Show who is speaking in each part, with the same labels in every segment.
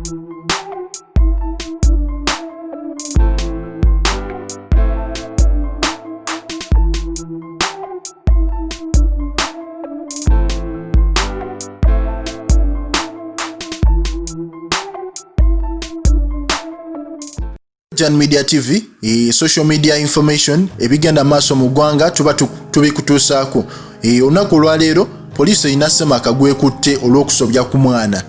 Speaker 1: Jan Media TV, social media information ebigenda maaso mu ggwanga tuba tubikutuusaako. Olunaku olwaleero poliisi ina Ssemaka gwekutte olw'okusobya ku mwana.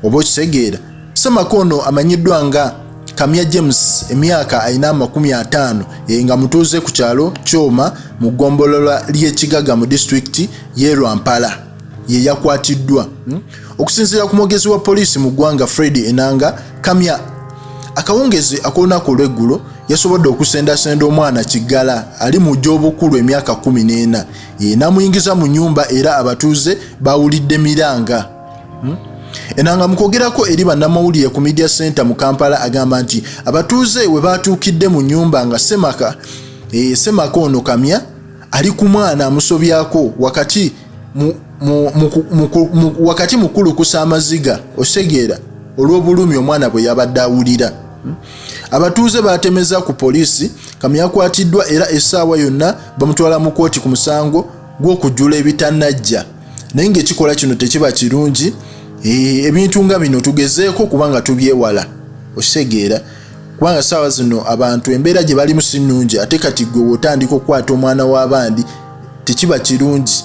Speaker 1: Oba okitegeera, Ssemaka ono amanyiddwa nga Kamya James, emyaka ayina 50 nga mutuuze ku kyalo Kyoma mu ggombolola ly'Ekigaga mu disitulikiti y'e Lwampala ye yakwatiddwa. Okusinziira ku mwogezi wa poliisi mu ggwanga Fred Enanga, Kamya akawungezi ak'olunaku olw'eggulo yasobodde okusendasenda omwana Kiggala ali mu gy'obukulu emyaka 14 n'amuyingiza mu nnyumba era abatuuze bawulidde miranga. Enanga mu kwogerako eri bannamawulire ku Media Center mu Kampala agamba nti abatuuze we batuukidde mu nnyumba nga Ssemaka ono Kamya ali ku mwana amusobyako wakati mukulukusa amaziga osegeera olw'obulumi omwana bwe yabadde awulira. Abatuuze batemeza ku poliisi, Kamya yakwatiddwa era essaawa yonna bamutwala mu kooti ku musango gw'okujjula ebitannajja. Naye ng'ekikola kino tekiba kirungi. Ebintu nga bino tugezeeko kubanga tubyewala osegeera, kubanga ssaawa zino abantu embeera gye balimu si nnungi, ate kati gwe wotandika okukwata omwana w'abandi tekiba kirungi.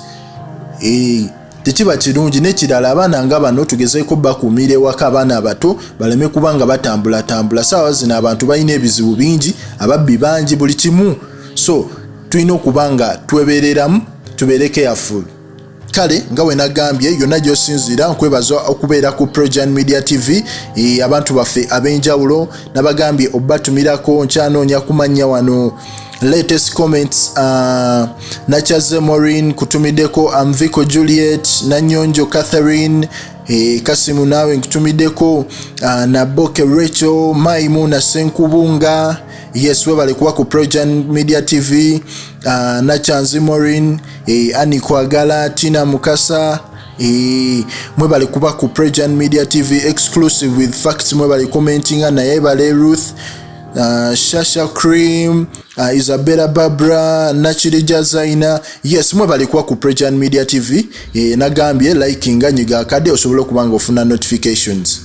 Speaker 1: Tekiba kirungi. N'ekirala abaana nga bano tugezeeko bakuumira ewaka abaana abato baleme kubanga batambulatambula. Ssaawa zino abantu balina ebizibu bingi, ababbi bangi, buli kimu, so tulina okuba nga twebereramu, tubeere careful. Kale nga we nagambye yonna gy'osinziira nkwebaza okubeera ku Projan Media TV. Abantu baffe ab'enjawulo nabagambye obbatumirako nkyanoonya kumanya wano latest comments. Nachaze Maureen kutumiddeko, Amviko Juliet, Nanyonjo Catherine, Kasimu nawe nkutumiddeko, Naboke Rachel, Maimuna Senkubunga. Yes, webale kuba ku Projan Media TV. Nachanzi Maureen, Ani Kwagala, Tina Mukasa, mwebale kuba ku Projan Media TV exclusive with facts. Mwebale commenting na yebale Ruth, Shasha Cream, Isabella Barbara, Nachirija Zaina. Yes, mwebale kuba ku Projan Media TV. Nagambye liking nyiga akade osobola kubanga ofuna notifications.